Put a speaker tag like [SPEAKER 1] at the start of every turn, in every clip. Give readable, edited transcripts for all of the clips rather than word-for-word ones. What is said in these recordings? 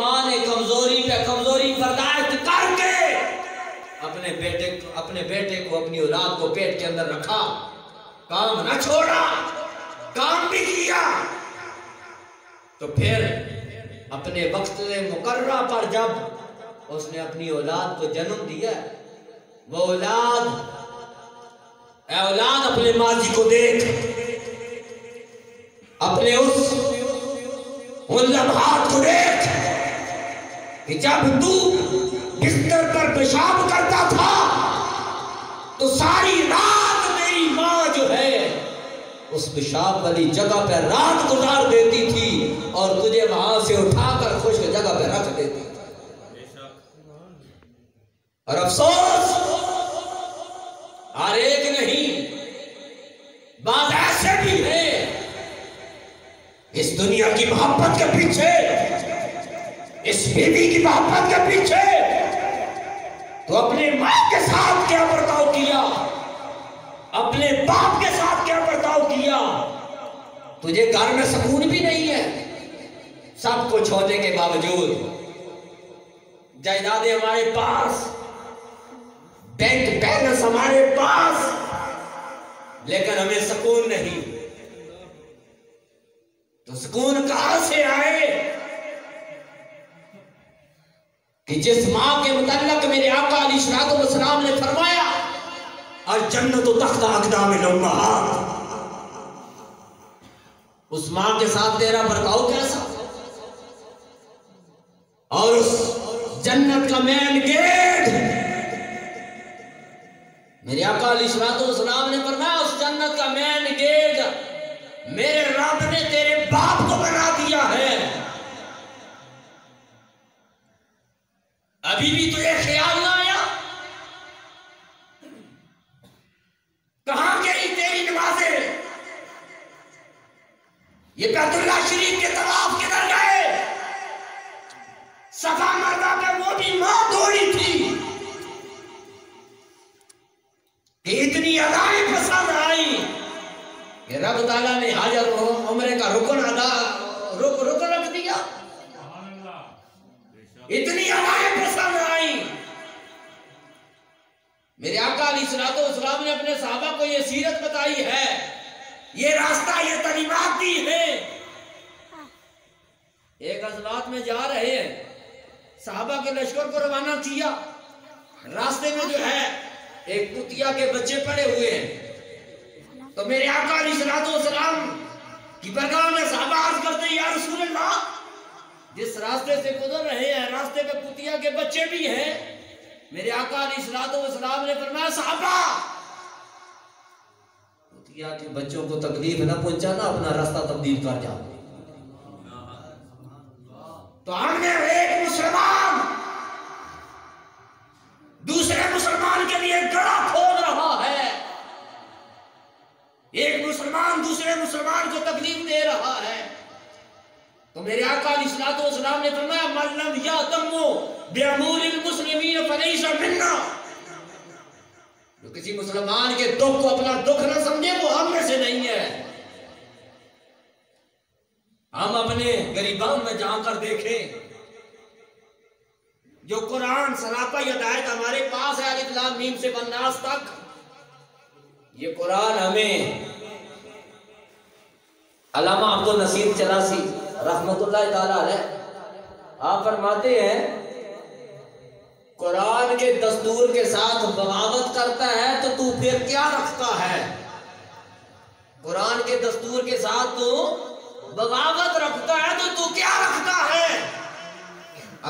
[SPEAKER 1] ماں نے کمزوری پہ کمزوری برداشت کر کے اپنے بیٹے کو اپنی اولاد کو پیٹ کے اندر رکھا، کام نہ چھوڑا، کام بھی کیا، تو پھر اپنے وقت مقررہ پر جب اس نے اپنی اولاد کو جنم دیا، وہ اولاد، اے اولاد اپنے ماضی کو دیکھ، اپنے ان لمحات کو دیکھ کہ جب تو بستر پر پیشاب کرتا تھا تو ساری رات میری ماں جو ہے اس پیشاب والی جگہ پہ رات گزار دیتی تھی اور تجھے وہاں سے اٹھا کر خشک جگہ پہ رکھ دیتی تھی۔ اور افسوس ہر ایک نہیں، بعض ایسے بھی ہیں اس دنیا کی محبت کے پیچھے، اس بیوی کی محبت کے پیچھے تو اپنے ماں کے ساتھ کیا برتاؤ کیا، اپنے باپ کے ساتھ کیا برتاؤ کیا، تجھے گھر میں سکون بھی نہیں ہے، سب کچھ ہونے کے باوجود، جائیدادیں ہمارے پاس، بینک بیلنس ہمارے پاس، لیکن ہمیں سکون نہیں۔ تو سکون کہاں سے آئے کہ جس ماں کے متعلق میرے آقا علیہ الصلوۃ والسلام نے فرمایا الجنت تحت اقدام الامہات، اس ماں کے ساتھ تیرا برتاؤ کیسا، اور اس جنت کا مین گیٹ، میرے آقا علیہ الصلوۃ والسلام نے فرمایا اس جنت کا مین گیٹ میرے رب نے تیرے باپ کو بنا دیا ہے۔ ابھی بھی تجھے خیال نہ آیا؟ کہاں گئی تیری نمازیں؟ یہ بیت اللہ شریف کے طواف کدھر گئے؟ صفا مروہ پہ وہ بھی ماں دوڑی تھی کہ اتنی ادائیں پسند آئی کہ رب تعالیٰ نے حج اور عمرے کا رکن رکھ دیا، اتنی ادائیں پسند آئی۔ میرے آقا علیہ الصلوۃ والسلام نے اپنے صحابہ کو یہ سیرت بتائی ہے، یہ راستہ، یہ تعلیمات دی ہے۔ ایک غزوات میں جا رہے ہیں، صحابہ کے لشکر کو روانہ کیا، راستے میں جو ہے ایک کتیا کے بچے پڑے ہوئے ہیں، تو میرے آقا علیہ الصلوۃ والسلام کی بارگاہ میں صحابہ عرض کرتے ہیں یا رسول اللہ، جس راستے سے گزر رہے ہیں راستے پہ کتیا کے بچے بھی ہیں۔ میرے آقا علیہ الصلوۃ والسلام نے فرمایا صحابہ کتیا کے بچوں کو تکلیف نہ پہنچانا، اپنا راستہ تبدیل کر جاؤ۔ تو ہم نے ایک مسلمان دوسرے مسلمان کے لیے گڑھا کھود رہا ہے، ایک مسلمان دوسرے مسلمان کو تکلیف دے رہا ہے، تو میرے آقا علیہ الصلوۃ والسلام نے فرمایا من لم یأتم بأمور المسلمین فلیس منا، جو کسی مسلمان کے دکھ کو اپنا دکھ نہ سمجھے وہ ہم میں سے نہیں ہے۔ ہم اپنے غریبان میں جا کر دیکھیں، جو قرآن سراپا ہدایت ہمارے پاس ہے الف لام میم سے والناس تک، یہ قرآن ہمیں علامہ عبد النصیر چلاسی رحمت اللہ تعالی علیہ آپ فرماتے ہیں قرآن کے دستور کے ساتھ بغاوت کرتا ہے تو پھر کیا رکھتا ہے؟ قرآن کے دستور کے ساتھ تو بغاوت رکھتا ہے تو کیا رکھتا ہے؟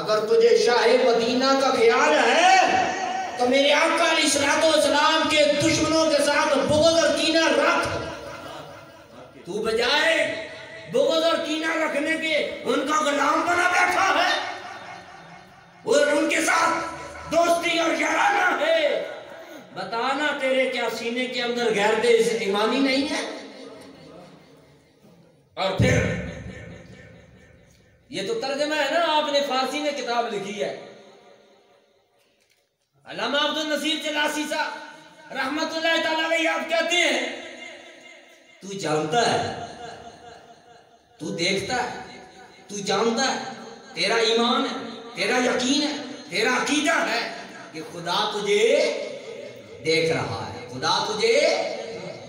[SPEAKER 1] اگر تجھے شاہ مدینہ کا خیال ہے تو میرے آقا علیہ الصلوۃ والسلام کے دشمنوں کے ساتھ بغض اور کینہ رکھ، تو بجائے بغض اور کینہ رکھنے کے ان کا غلام بنا بیٹھا ہے اور ان کے ساتھ دوستی اور یارانہ ہے۔ بتانا تیرے کیا سینے کے اندر غیرت ایمانی نہیں ہے؟ اور پھر یہ تو ترجمہ ہے نا، آپ نے فارسی میں کتاب لکھی ہے، علامہ عبد النصیر چلاسی صاحب رحمت اللہ تعالی علیہ آپ کہتے ہیں تو جانتا ہے، تو دیکھتا ہے، تو جانتا ہے تیرا ایمان ہے، تیرا یقین ہے، تیرا عقیدہ ہے کہ خدا تجھے دیکھ رہا ہے، خدا تجھے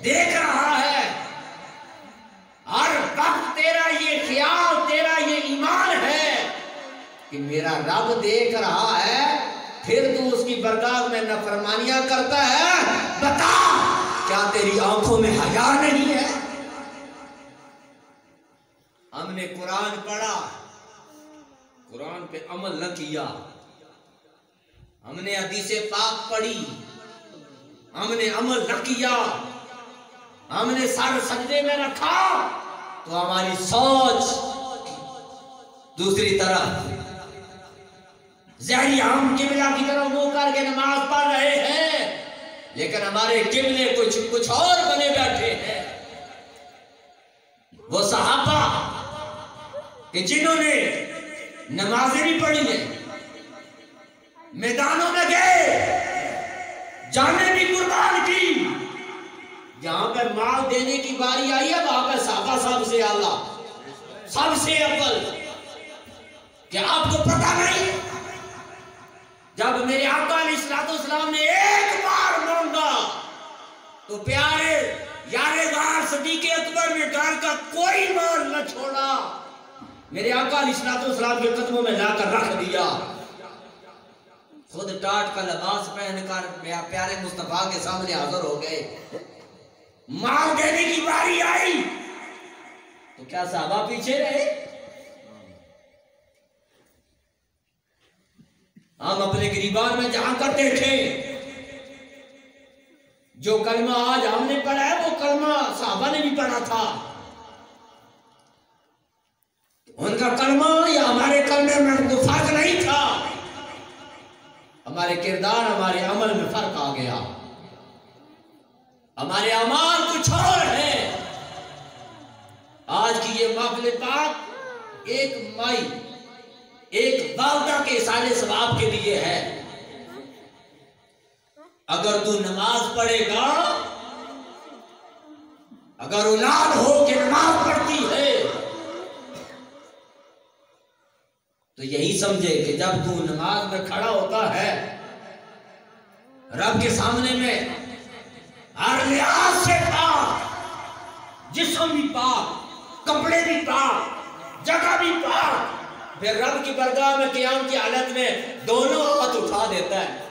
[SPEAKER 1] دیکھ رہا ہے، ہر وقت تیرا یہ خیال، تیرا یہ ایمان ہے کہ میرا رب دیکھ رہا ہے، پھر تو اس کی بارگاہ میں نافرمانیاں کرتا ہے، بتا کیا تیری آنکھوں میں حیا نہیں ہے؟ ہم نے قرآن پڑھا، قرآن پہ عمل نہ کیا، ہم نے حدیث پاک پڑھی، ہم نے عمل نہ کیا، ہم نے سر سجدے میں رکھا، تو ہماری سوچ دوسری طرف ظاہری ہم قبلہ کی طرف منہ کر کے نماز پڑھ رہے ہیں، لیکن ہمارے قبلے کچھ اور بنے بیٹھے ہیں۔ وہ صحابہ کہ جنہوں نے نمازیں بھی پڑھی ہیں، میدانوں میں گئے، جانیں بھی قربان کی، جہاں پہ مال دینے کی باری آئی ہے وہاں پہ صحابہ سب سے اعلیٰ، سب سے اول۔ کہ آپ کو پتہ نہیں، جب میرے آقا علیہ السلام نے ایک بار مانگا تو پیارے یار غار صدیق اکبر نے گھر کا کوئی مال نہ چھوڑا، میرے آقا علیہ السلام کے قدموں میں لا کر رکھ دیا، خود ٹاٹ کا لباس پہن کر پیارے مصطفیٰ کے سامنے حاضر ہو گئے۔ مال دینے کی باری آئی تو کیا صحابہ پیچھے رہے؟ ہم اپنے گریبان میں جہاں کرتے تھے، جو کلمہ آج ہم نے پڑھا ہے وہ کلمہ صحابہ نے بھی پڑھا تھا، ان کا کلمہ یا ہمارے کلمے میں کوئی فرق نہیں تھا، ہمارے کردار ہمارے عمل میں فرق آ گیا، ہمارے اعمال کچھ اور ہیں۔ آج کی یہ محفل پاک ایک مائی، ایک والدہ کے احسان ثواب کے لیے ہے۔ اگر تو نماز پڑھے گا، اگر اولاد ہو کہ نماز پڑھتی ہے، تو یہی سمجھے کہ جب تو نماز میں کھڑا ہوتا ہے، رب کے سامنے میں ہر لحاظ سے پاک، جسم بھی پاک، کپڑے بھی پاک، جگہ بھی پاک، پھر رب کی بارگاہ میں قیام کی حالت میں دونوں ہاتھ اٹھا دیتا ہے۔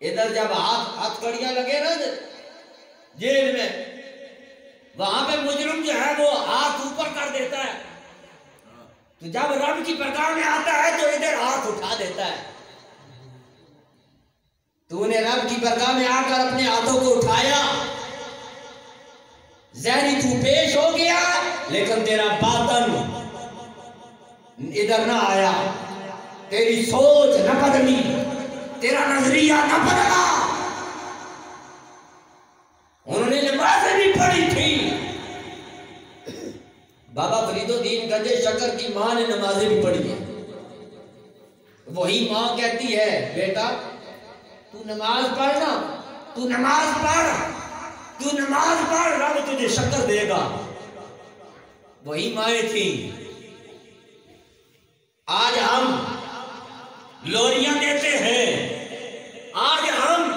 [SPEAKER 1] ادھر جب ہاتھ کڑیاں لگے نا جیل میں، وہاں پہ مجرم جو ہے وہ ہاتھ اوپر کر دیتا ہے، تو جب رب کی بارگاہ میں آتا ہے تو ادھر ہاتھ اٹھا دیتا ہے۔ تو نے رب کی بارگاہ میں آ کر اپنے ہاتھوں کو اٹھایا، ظاہری تو پیش ہو گیا لیکن تیرا باطن ادھر نہ آیا، تیری سوچ نہ بدلی، تیرا نظریہ نہ بدلا۔ انہوں نے نمازیں بھی پڑھی تھی، بابا فرید الدین گنج شکر کی ماں نے نمازیں بھی پڑھی ہیں، وہی ماں کہتی ہے بیٹا تو نماز پڑھنا، تو نماز پڑھ، تو نماز پڑھ، رب تجھے شکر دے گا۔ وہی مائیں تھیں۔ آج ہم لوریاں دیتے ہیں، آج ہم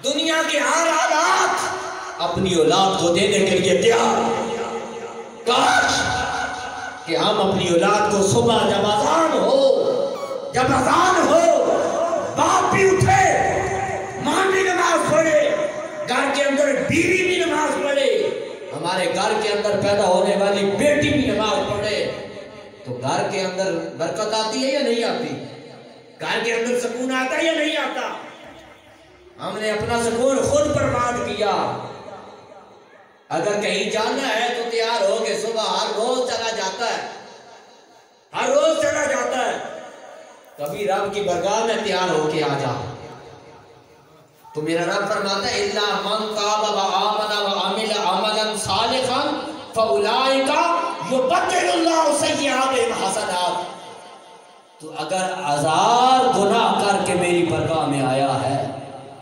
[SPEAKER 1] دنیا کے ہر حالات اپنی اولاد کو دینے کے لیے تیار ہیں۔ کاش کہ ہم اپنی اولاد کو صبح جب اذان ہو باپ بھی اٹھے، ماں بھی نماز پڑھے، گھر کے اندر بیوی بھی نماز پڑھے، ہمارے گھر کے اندر پیدا ہونے والی بیٹی بھی نماز پڑھے، تو گھر کے اندر برکت آتی ہے یا نہیں آتی؟ گھر کے اندر سکون آتا ہے یا نہیں آتا؟ ہم نے اپنا سکون خود برباد کیا۔ اگر کہیں جانا ہے تو تیار ہو کے صبح ہر روز چلا جاتا ہے، ہر روز چلا جاتا ہے، کبھی رب کی بارگاہ میں تیار ہو کے آ جا۔ تو میرا رب فرماتا ہے اِلَّا مَنْ تَابَ وَآمَنَ وَعَمِلَ عَمَلًا صَالِحًا فَأُولَٰئِكَ يُبَدِّلُ اللَّهُ سَيِّئَاتِهِمْ حَسَنَاتٍ۔ تو اگر ہزار گناہ کر کے میری بارگاہ میں آیا ہے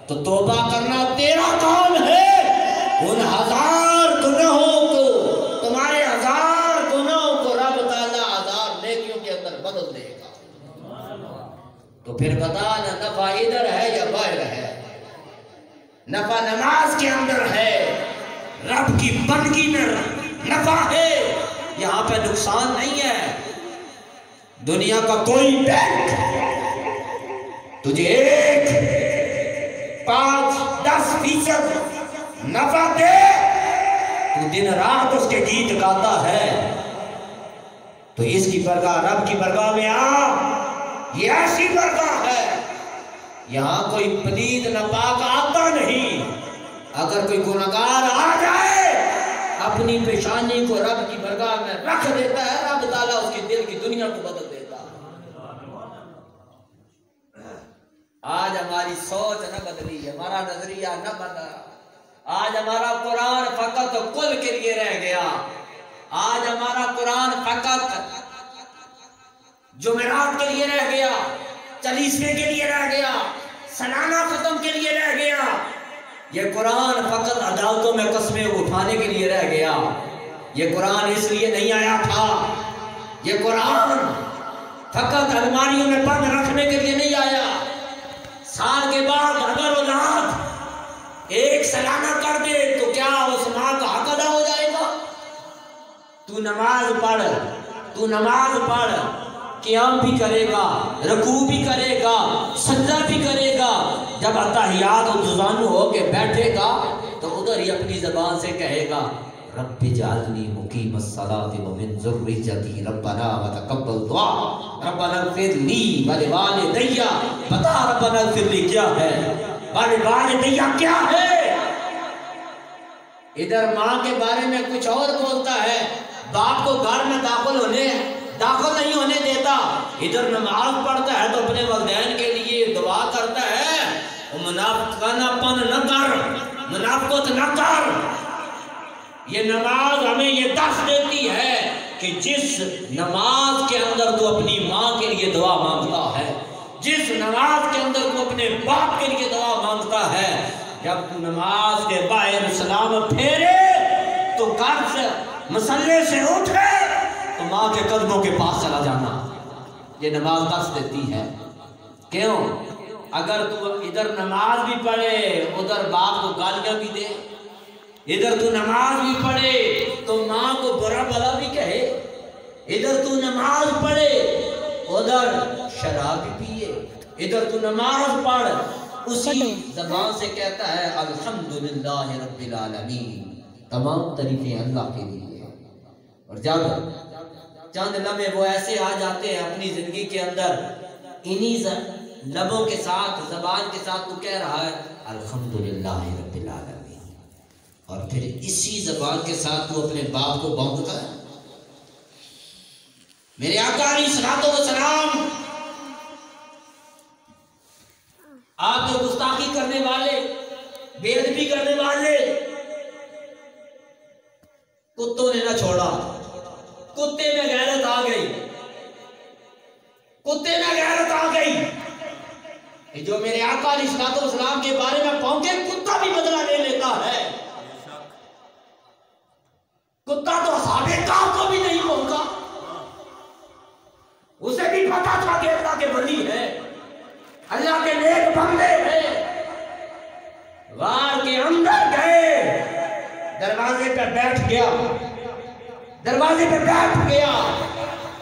[SPEAKER 1] تو توبہ کرنا تیرا کام ہے، ان ہزار گناہوں کو، تمہارے ہزار گناہوں کو رب تعالیٰ ہزار نیکیوں کے اندر بدل دے گا. تو پھر بتا نہ نفع ادھر ہے یا باہر ہے. نفع نماز کے اندر ہے, رب کی بندگی میں نفع ہے, یہاں پہ نقصان نہیں ہے. دنیا کا کوئی بینک تجھے 5-10% نفع دے, تو دن رات اس کے گیت گاتا ہے, تو اس کی برگاہ رب کی برگاہ میں یہ ایسی برگاہ ہے یہاں کوئی پلید ناپاک آتا نہیں. اگر کوئی گناہگار آ جائے اپنی پیشانی کو رب کی برگاہ میں رکھ دیتا ہے, رب تعالیٰ اس کے دل کی دنیا کو بدل دیتا ہے. آج ہماری سوچ نہ بدلی, ہمارا نظریہ نہ بدلا. آج ہمارا قرآن فقط کل کے لیے رہ گیا. آج ہمارا قرآن فقط جمعرات کے لیے رہ گیا, چالیسویں کے لیے رہ گیا, سالانہ ختم کے لیے رہ گیا. یہ قرآن فقط عدالتوں میں قسمیں اٹھانے کے لیے رہ گیا. یہ قرآن اس لیے نہیں آیا تھا. یہ قرآن فقط الماریوں میں بند رکھنے کے لیے نہیں آیا. سال کے بعد اگر اولاد ایک سالانہ کر دے تو کیا اس ماں کا حق ادا ہو جائے گا؟ تو نماز پڑھ, قیام بھی کرے گا, رکوع بھی کرے گا, سجدہ بھی کرے گا. جب اتحیات و دزانو ہو کے بیٹھے گا تو ادھر ہی اپنی زبان سے کہے گا رب اجعلنی مقیم الصلاۃ ومن ذریتی ربنا وتقبل دعا ربنا اغفر لی ولوالدی. بتا ربنا اغفر لی کیا ہے, ولوالدی کیا ہے؟ ادھر ماں کے بارے میں کچھ اور بولتا ہے, باپ کو گھر میں داخل نہیں ہونے دیتا. ادھر نماز پڑھتا ہے تو اپنے والدین کے لیے دعا کرتا ہے, منافقت نہ کر. یہ نماز ہمیں یہ درس دیتی ہے کہ جس نماز کے اندر تو اپنی ماں کے لیے دعا مانگتا ہے, جس نماز کے اندر تو اپنے باپ کے لیے دعا مانگتا ہے, جب تو نماز کے باہر سلام پھیرے تو گھر سے مسلے سے اٹھے تو ماں کے قدموں کے پاس چلا جانا. یہ نماز درس دیتی ہے. کیوں؟ اگر تو ادھر نماز بھی پڑھے ادھر باپ کو گالیاں بھی دے, ادھر تو نماز بھی پڑھے تو ماں کو برا بھلا بھی کہے, ادھر تو نماز پڑھے ادھر شراب بھی پیے, ادھر تو نماز پڑھ اسی زبان سے کہتا ہے الحمدللہ رب العالمین, تمام تعریفیں اللہ کے لیے. اور جب چند لمحے وہ ایسے آ جاتے ہیں اپنی زندگی کے اندر, انہی لبوں کے ساتھ زبان کے ساتھ تو کہہ رہا ہے الحمدللہ رب العالمین, اور پھر اسی زبان کے ساتھ تو اپنے باپ کو بونکتا ہے. میرے آقا علیہ الصلوۃ والسلام آپ کے گستاخی کرنے والے, بے ادبی کرنے والے کتوں نے نہ چھوڑا. کتے میں غیرت آ گئی, کتے میں غیرت آ گئی. جو میرے آقا علیہ الصلوۃ والسلام کے بارے میں پونکے, کتا بھی بدلہ لے لیتا ہے. کتا تو اصحاب کہف کو بھی نہیں پہنچا, اسے بھی پتا تھا کہ اللہ کے ولی ہے, اللہ کے نیک بندے ہیں. غار کے اندر گئے, دروازے پہ بیٹھ گیا,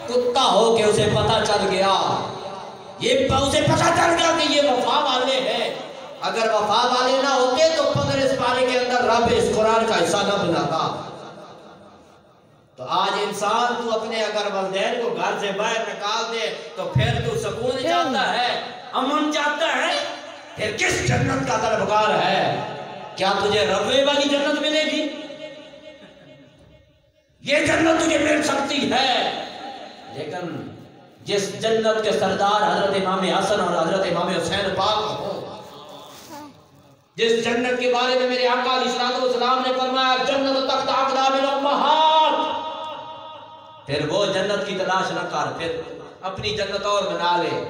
[SPEAKER 1] کتا ہو کے اسے پتا چل گیا, اسے پتا چل گیا کہ یہ وفا والے ہیں. اگر وفا والے نہ ہوتے تو 15 پارے کے اندر رب اس قرآن کا حصہ نہ بناتا. تو آج انسان تو اپنے اگر والدین کو گھر سے باہر نکال دے تو پھر تو سکون چاہتا ہے, امن چاہتا ہے, پھر کس جنت کا طلبگار ہے؟ کیا تجھے روے والی جنت ملے گی؟ یہ جنت تجھے مل سکتی ہے, لیکن جس جنت کے سردار حضرت امام حسن اور حضرت امام حسین پاک ہو, جس جنت کے بارے میں میرے آقا علیہ الصلوۃ والسلام نے فرمایا جنت تحت اقدام الامہات, پھر وہ جنت کی تلاش نہ کر, پھر اپنی جنت اور بنا لے.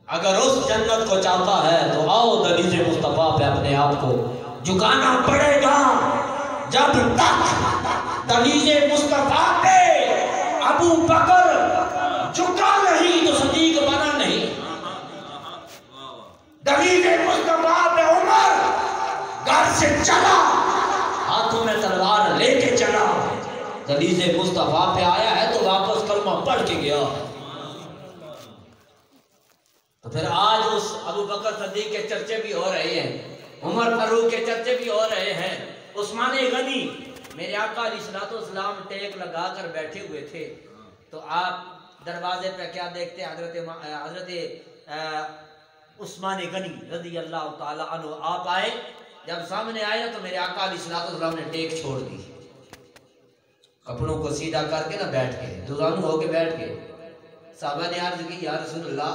[SPEAKER 1] اگر اس جنت کو چاہتا ہے تو آؤ دلیل مصطفیٰ پہ اپنے آپ کو جھکانا پڑے گا. جب تک دلیل مصطفیٰ پہ ابو بکر تو صدیق بنا نہیں. دلیل مصطفیٰ پہ عمر گھر سے چلا, ہاتھوں میں تلوار لے کے چلا. دلیل مصطفیٰ پہ آیا ہے تو واپس کلمہ پڑھ کے گیا. تو پھر آج اس ابو بکر صدیق کے چرچے بھی ہو رہے ہیں, عمر فاروق کے چرچے بھی ہو رہے ہیں, عثمان غنی. میرے آقا علیہ الصلوۃ والسلام ٹیک لگا کر بیٹھے ہوئے تھے تو آپ دروازے پہ کیا دیکھتے ہیں؟ حضرت عثمان غنی رضی اللہ تعالی عنہ آپ آئے. جب سامنے آئے نا تو میرے آقا علیہ الصلوۃ والسلام نے ٹیک چھوڑ دی, کپڑوں کو سیدھا کر کے نا بیٹھ گئے, دوزانو ہو کے بیٹھ گئے. صحابہ نے عرض کی یا رسول اللہ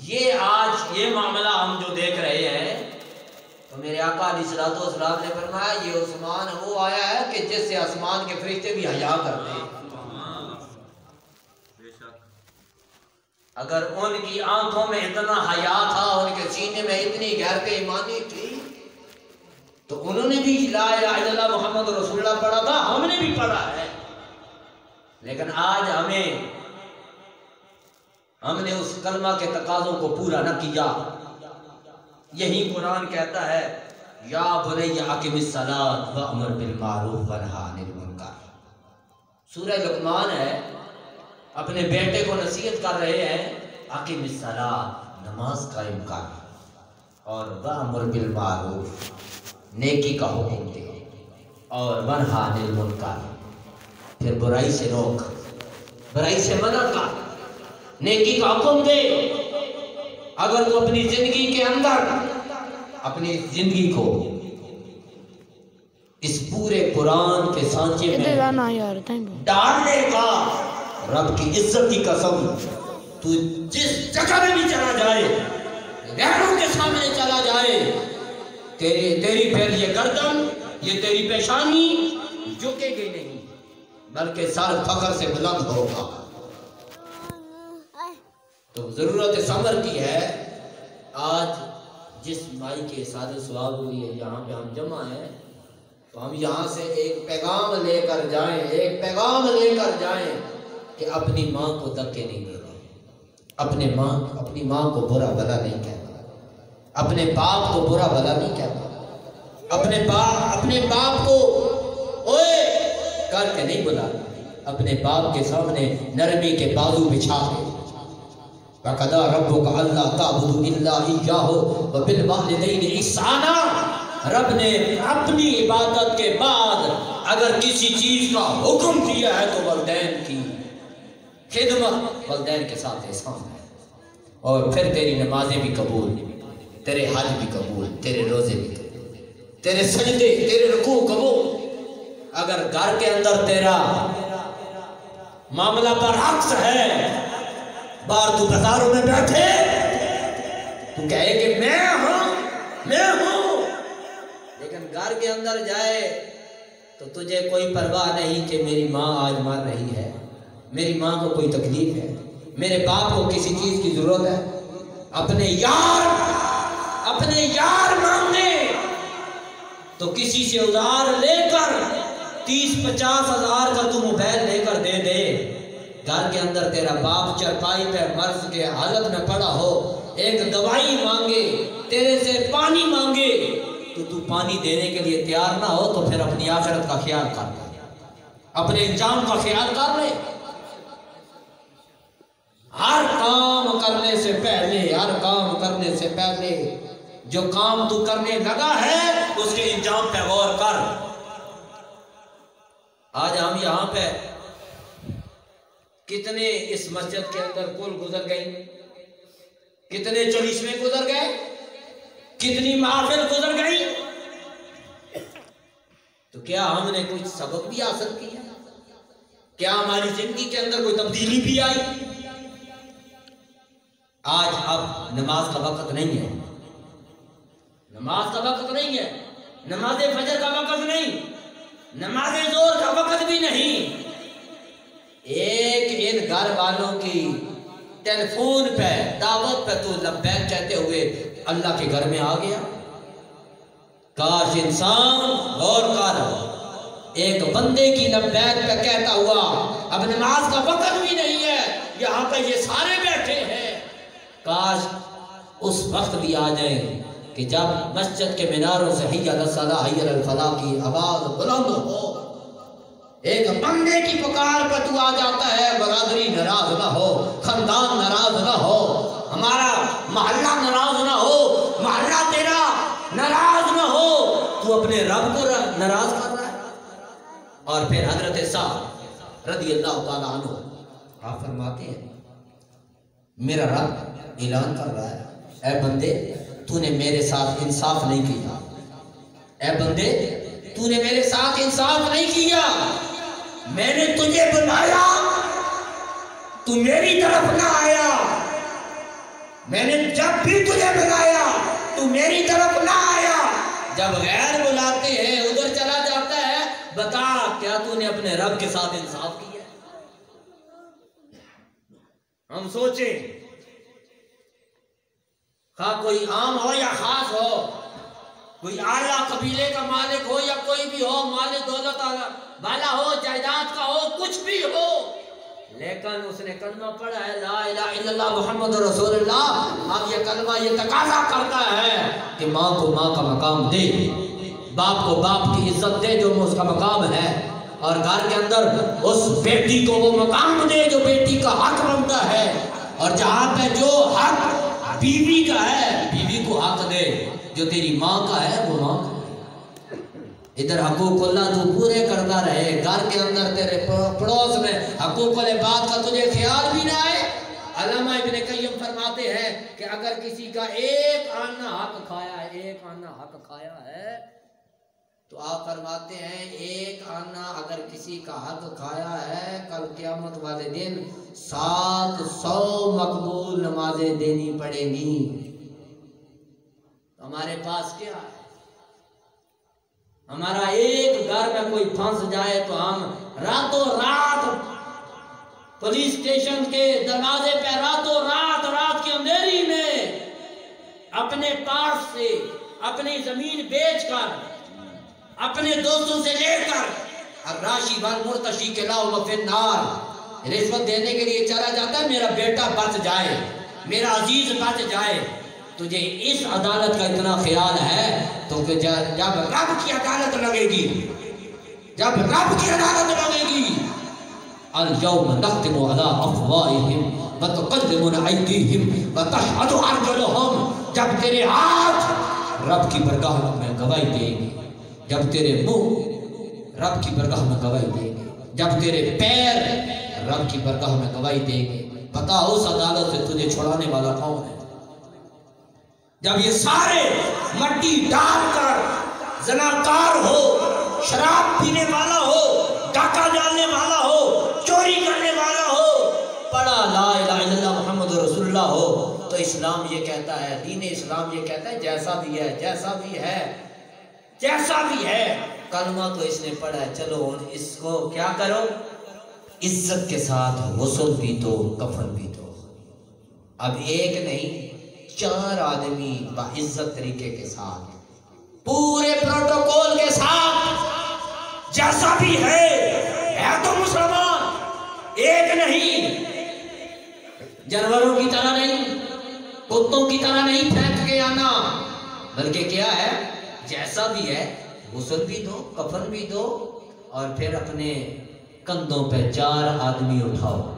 [SPEAKER 1] یہ آج یہ معاملہ ہم جو دیکھ رہے ہیں, تو میرے آقا علیہ الصلوۃ والسلام نے فرمایا یہ عثمان وہ آیا ہے کہ جس سے آسمان کے فرشتے بھی حیا کرتے ہیں. اگر ان کی آنکھوں میں اتنا حیا تھا, ان کے سینے میں اتنی غیرت ایمانی تھی, تو انہوں نے بھی لا الہ الا اللہ محمد رسول اللہ پڑھا تھا, ہم نے بھی پڑھا ہے. لیکن آج ہم نے اس کلمہ کے تقاضوں کو پورا نہ کیا. یہی قرآن کہتا ہے یا بنی اقم الصلاۃ وامر بالمعروف وانہی عن المنکر. سورہ لقمان ہے, اپنے بیٹے کو نصیحت کر رہے ہیں اقم الصلاۃ, نماز قائم کر, اور وامر بالمعروف, نیکی کا حکم دے, اور وانہی عن المنکر, پھر برائی سے روک, برائی سے منع کر, نیکی کا حکم دے. اگر تو اپنی زندگی کے اندر اپنی زندگی کو اس پورے قرآن کے سانچے میں ڈالنے کا, رب کی عزت کی قسم, تو جس جگہ میں بھی چلا جائے, غیروں کے سامنے چلا جائے, تیری پھر یہ گردن, یہ تیری پیشانی جھکے گی نہیں, بلکہ سر فخر سے بلند ہوگا. تو ضرورت صبر کی ہے. آج جس مائی کے سادہ سواب ہوئی ہے یہاں پہ ہم جمع ہیں, تو ہم یہاں سے ایک پیغام لے کر جائیں, ایک پیغام لے کر جائیں کہ اپنی ماں کو دھکے نہیں دینا, اپنی ماں کو برا بھلا نہیں کہنا, اپنے باپ کو برا بھلا نہیں کہنا, اپنے باپ کو اوئے کر کے نہیں بلانا, اپنے باپ کے سامنے نرمی کے بازو بچھا کے. وَقَضَىٰ رَبُّكَ أَلَّا تَعْبُدُوا إِلَّا إِيَّاهُ وَبِالْوَالِدَيْنِ إِحْسَانًا. رب نے اپنی عبادت کے بعد اگر کسی چیز کا حکم دیا ہے تو والدین کی خدمت, والدین کے ساتھ احسان ہے. اور پھر تیری نمازیں بھی قبول, تیرے حج بھی قبول, تیرے روزے بھی قبول, تیرے سجدے, تیرے رکوع قبول. اگر گھر کے اندر تیرا معاملہ برعکس ہے, باہر تو بازاروں میں بیٹھے تو کہے کہ میں ہوں, لیکن گھر کے اندر جائے تو تجھے کوئی پرواہ نہیں کہ میری ماں آج مر رہی ہے, میری ماں کو کوئی تکلیف ہے, میرے باپ کو کسی چیز کی ضرورت ہے. اپنے یار مانگنے تو کسی سے ادھار لے کر 30-50 ہزار کا تو موبائل لے کر دے دے. گھر کے اندر تیرا باپ چرپائی پہ مرض کے حالت میں پڑا ہو, ایک دوائی مانگے, تیرے سے پانی مانگے, تو پانی دینے کے لیے تیار نہ ہو, تو پھر اپنی آخرت کا خیال کر لے, اپنے انجام کا خیال کر لے. ہر کام کرنے سے پہلے جو کام تو کرنے لگا ہے اس کے انجام پہ غور کر. آج ہم یہاں پہ کتنے اس مسجد کے اندر کل گزر گئی, کتنے چلیسویں گزر گئے, کتنی محافل گزر گئی, تو کیا ہم نے کچھ سبق بھی حاصل کیا؟ کیا ہماری زندگی کے اندر کوئی تبدیلی بھی آئی؟ آج اب نماز کا وقت نہیں ہے, نماز کا وقت نہیں ہے, نماز فجر کا وقت نہیں, نماز ظہر کا وقت بھی نہیں. ایک ان گھر والوں کی ٹیلی فون پہ دعوت پہ تو لبیک کہتے ہوئے اللہ کے گھر میں آ گیا. کاش انسان غور کر, ایک بندے کی لبیک پہ کہتا ہوا اب نماز کا وقت بھی نہیں ہے, یہاں پہ یہ سارے بیٹھے ہیں، کاش اس وقت بھی آ جائیں کہ جب مسجد کے میناروں سے حی علی الصلاۃ حی علی الفلاح کی آواز بلند ہو، ایک بندے کی پکار پر تو آ جاتا ہے، برادری ناراض نہ ہو، خاندان ناراض نہ ہو، ہمارا محلہ ناراض نہ ہو، محلہ تیرا ناراض نہ ہو، تو اپنے رب کو ناراض کر رہا ہے۔ اور پھر حضرت سعد رضی اللہ تعالیٰ عنہ آپ فرماتے ہیں میرا رب اعلان کر رہا ہے، اے بندے تو نے میرے ساتھ انصاف نہیں کیا، اے بندے تو نے میرے ساتھ انصاف نہیں کیا، میں نے تجھے بنایا تو میری طرف نہ آیا، میں نے جب بھی تجھے بنایا تو میری طرف نہ آیا، جب غیر بلاتے ہیں ادھر چلا جاتا ہے، بتا کیا تو نے اپنے رب کے ساتھ انصاف کیا؟ ہم سوچیں خواہ کوئی عام ہو یا خاص ہو، کوئی اعلیٰ قبیلے کا مالک ہو یا کوئی بھی ہو، مالک دولت والا ہو، جائیداد کا ہو، کچھ بھی ہو، لیکن اس نے کلمہ پڑھا ہے لا الہ الا اللہ محمد رسول اللہ، اب یہ کلمہ یہ تقاضا کرتا ہے کہ ماں کو ماں کا مقام دے، باپ کو باپ کی عزت دے جو اس کا مقام ہے، اور گھر کے اندر اس بیٹی کو وہ مقام دے جو بیٹی کا حق بنتا ہے، اور جہاں پہ جو حق بیوی کا ہے بیوی کو حق دے، جو تیری ماں کا ہے وہ ماں کا ہے۔ ادھر حقوق اللہ تو پورے کرتا رہے، گھر کے اندر تیرے پڑوس میں حقوق العباد کا تجھے خیال بھی نہ آئے۔ علامہ ابن قیم فرماتے ہیں کہ اگر کسی کا ایک آنا حق کھایا ہے، ایک آنا حق کھایا ہے، تو آپ فرماتے ہیں ایک آنا اگر کسی کا حق کھایا ہے، کل قیامت والے دن 700 مقبول نمازیں دینی پڑے گی۔ ہمارے پاس کیا ہے؟ ہمارا ایک گھر میں کوئی پھنس جائے تو ہم راتوں رات پولیس اسٹیشن کے دروازے پہ راتوں رات کے اندھیری میں اپنے پاس سے اپنی زمین بیچ کر اپنے دوستوں سے لے کر الراشی والمرتشی کے لاؤ وفی النار رشوت دینے کے لیے چلا جاتا ہے، میرا بیٹا بچ جائے، میرا عزیز بچ جائے۔ تجھے اس عدالت کا اتنا خیال ہے تو کہ جب رب کی عدالت لگے گی، جب رب کی عدالت لگے گی، اليوم نختم على افواہہم وتکلمنا ایدیہم وتشہد ارجلہم، جب تیرے ہاتھ رب کی بارگاہ میں گواہی دیں گے، جب تیرے منہ رب کی بارگاہ میں گواہی دیں گے، جب تیرے پیر رب کی بارگاہ میں گواہی دیں گے، بتا اس عدالت سے تجھے چھڑانے والا کون ہے؟ جب یہ سارے مٹی ڈال کر زناکار ہو، شراب پینے والا ہو، ڈاکہ ڈالنے والا ہو، چوری کرنے والا ہو، پڑھا لا الہ الا اللہ محمد رسول اللہ ہو، تو اسلام یہ کہتا ہے، دین اسلام یہ کہتا ہے جیسا بھی ہے، جیسا بھی ہے، جیسا بھی ہے، کلمہ تو اس نے پڑھا ہے، چلو اس کو کیا کرو، عزت کے ساتھ غسل بھی دو، کفن بھی دو۔ اب ایک نہیں 4 آدمی باعزت طریقے کے ساتھ، پورے پروٹوکول کے ساتھ، جیسا بھی ہے تو مسلمان، ایک نہیں، جانوروں کی طرح نہیں، کتوں کی طرح نہیں پھینک کے آنا، بلکہ کیا ہے، جیسا بھی ہے غسل بھی دو، کفن بھی دو، اور پھر اپنے کندھوں پہ 4 آدمی اٹھاؤ،